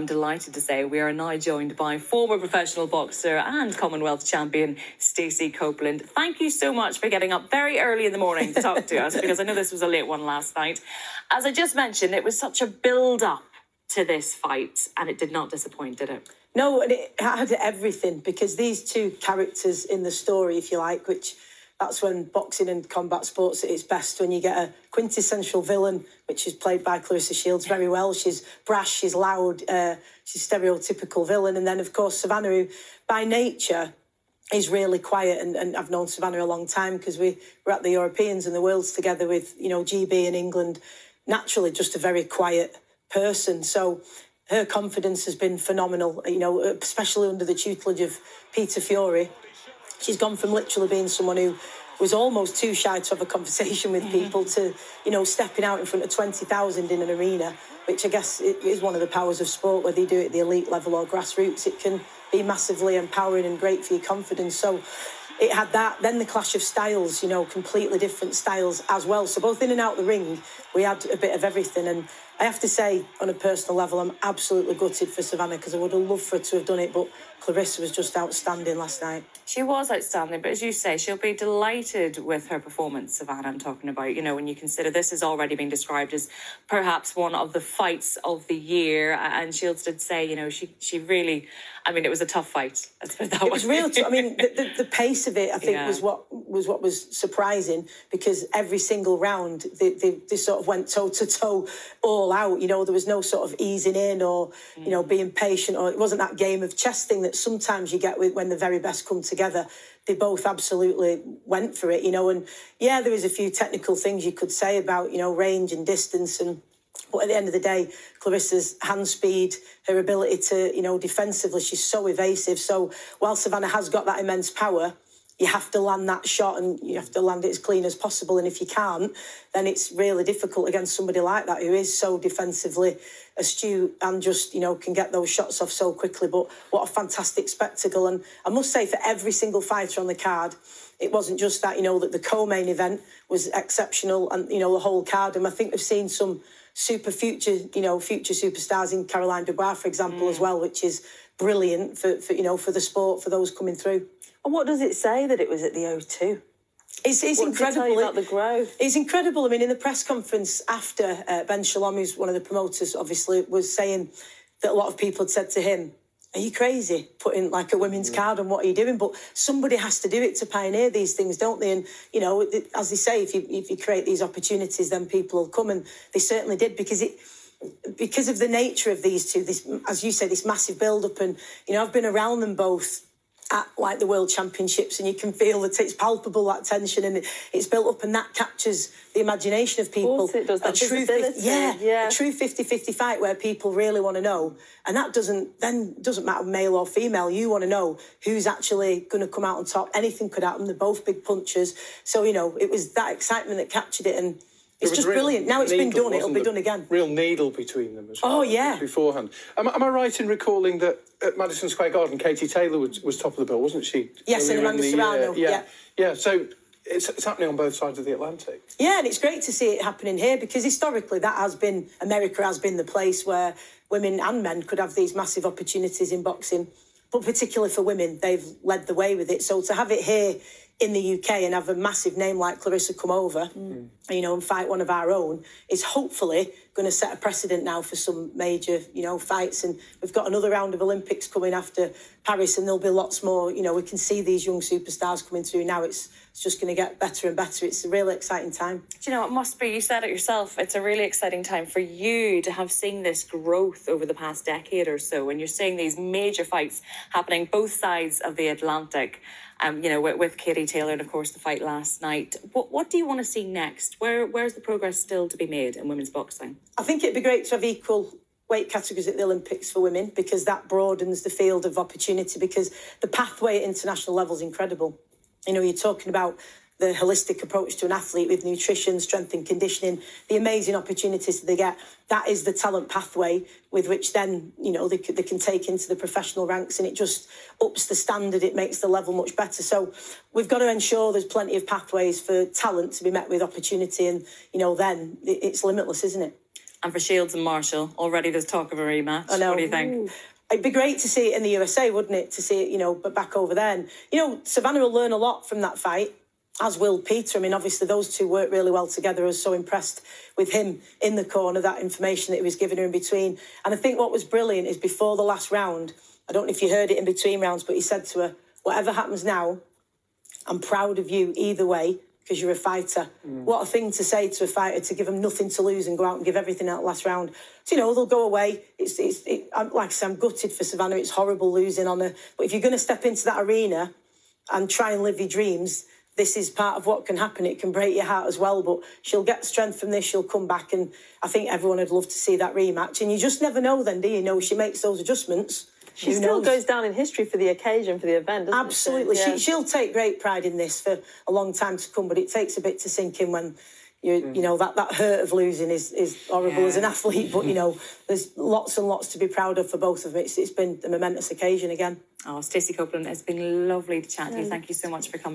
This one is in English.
I'm delighted to say we are now joined by former professional boxer and Commonwealth champion Stacey Copeland. Thank you so much for getting up very early in the morning to talk to us, because I know this was a late one last night. As I just mentioned, it was such a build-up to this fight, and it did not disappoint, did it? No, and it had everything, because these two characters in the story, if you like, which that's when boxing and combat sports at its best, when you get a quintessential villain, which is played by Claressa Shields very well. She's brash, she's loud, she's stereotypical villain. And then, of course, Savannah, who by nature is really quiet. And I've known Savannah a long time because we were at the Europeans and the Worlds together with, GB in England. Naturally, just a very quiet person. So her confidence has been phenomenal, especially under the tutelage of Peter Fiore. She's gone from literally being someone who was almost too shy to have a conversation with people to, stepping out in front of 20,000 in an arena, which I guess is one of the powers of sport, whether you do it at the elite level or grassroots. It can be massively empowering and great for your confidence. So it had that. Then the clash of styles, completely different styles as well. So both in and out the ring, we had a bit of everything. And I have to say, on a personal level, I'm absolutely gutted for Savannah, because I would have loved for her to have done it. But Claressa was just outstanding last night. She was outstanding, but as you say, she'll be delighted with her performance, Savannah, I'm talking about. When you consider this has already been described as perhaps one of the fights of the year. And Shields did say, she really, it was a tough fight. Let's put it that way. It was real. The pace of it, I think, was what was surprising, because every single round they sort of went toe-to-toe all out. There was no sort of easing in or, being patient, or it wasn't that game of chess thing that sometimes you get when the very best come together. They both absolutely went for it, and there was a few technical things you could say about, range and distance, but at the end of the day, Claressa's hand speed, her ability to, defensively, she's so evasive. So while Savannah has got that immense power, you have to land that shot and you have to land it as clean as possible. And if you can't, then it's really difficult against somebody like that who is so defensively astute and just, can get those shots off so quickly. But what a fantastic spectacle. And I must say, for every single fighter on the card, it wasn't just that, that the co-main event was exceptional and, the whole card. And I think we've seen some future superstars in Caroline Dubois, for example, as well, which is brilliant for the sport, for those coming through. And what does it say that it was at the O2? It's incredible. Does it tell you about the growth? It's incredible. In the press conference after, Ben Shalom, who's one of the promoters, obviously, was saying that a lot of people had said to him, "Are you crazy putting like a women's card on? What are you doing?" But somebody has to do it to pioneer these things, don't they? And, as they say, if you create these opportunities, then people will come. And they certainly did, because of the nature of these two, this, as you say, this massive build-up. And, I've been around them both at like the World Championships, and you can feel that it's palpable, that tension, and it's built up, and that captures the imagination of people. Of course it does, that visibility. A true 50-50 fight where people really want to know, and that doesn't matter male or female. You want to know who's actually going to come out on top. Anything could happen. They're both big punchers, so it was that excitement that captured it, and it's just brilliant. Now it's been done, it'll be done again. Real needle between them as well. Oh, yeah. Beforehand. Am I right in recalling that at Madison Square Garden, Katie Taylor was top of the bill, wasn't she? Yes, and Amanda Serrano. Yeah, so it's happening on both sides of the Atlantic. Yeah, and it's great to see it happening here, because historically America has been the place where women and men could have these massive opportunities in boxing. But particularly for women, they've led the way with it. So to have it here in the UK and have a massive name like Claressa come over, and fight one of our own, is hopefully going to set a precedent now for some major, fights. And we've got another round of Olympics coming after Paris, and there'll be lots more. We can see these young superstars coming through now. It's just going to get better and better. It's a really exciting time. Do you know, it must be, you said it yourself, it's a really exciting time for you to have seen this growth over the past decade or so, and you're seeing these major fights happening both sides of the Atlantic. With Katie Taylor and, of course, the fight last night. What do you want to see next? Where's the progress still to be made in women's boxing? I think it'd be great to have equal weight categories at the Olympics for women, because that broadens the field of opportunity, because the pathway at international level is incredible. You're talking about the holistic approach to an athlete with nutrition, strength and conditioning, the amazing opportunities that they get. That is the talent pathway with which then, they can take into the professional ranks, and it just ups the standard. It makes the level much better. So we've got to ensure there's plenty of pathways for talent to be met with opportunity, and, then it's limitless, isn't it? And for Shields and Marshall, already there's talk of a rematch. I know. What do you think? It'd be great to see it in the USA, wouldn't it? To see it, but back over there. And, Savannah will learn a lot from that fight, as will Peter. I mean, obviously, those two work really well together. I was so impressed with him in the corner, that information that he was giving her in between. And I think what was brilliant is before the last round, I don't know if you heard it in between rounds, but he said to her, whatever happens now, I'm proud of you either way, because you're a fighter. What a thing to say to a fighter, to give them nothing to lose and go out and give everything out last round. So, they'll go away. Like I say, I'm gutted for Savannah. It's horrible losing on her. But if you're going to step into that arena and try and live your dreams, this is part of what can happen. It can break your heart as well, but she'll get strength from this. She'll come back, and I think everyone would love to see that rematch. And you just never know then, do you? She makes those adjustments. She still goes down in history for the occasion, for the event, doesn't Absolutely. she? Yeah. She'll take great pride in this for a long time to come, but it takes a bit to sink in when that hurt of losing is horrible as an athlete, but there's lots and lots to be proud of for both of them. It's been a momentous occasion again. Oh, Stacey Copeland, it's been lovely to chat to you. Thank you so much for coming.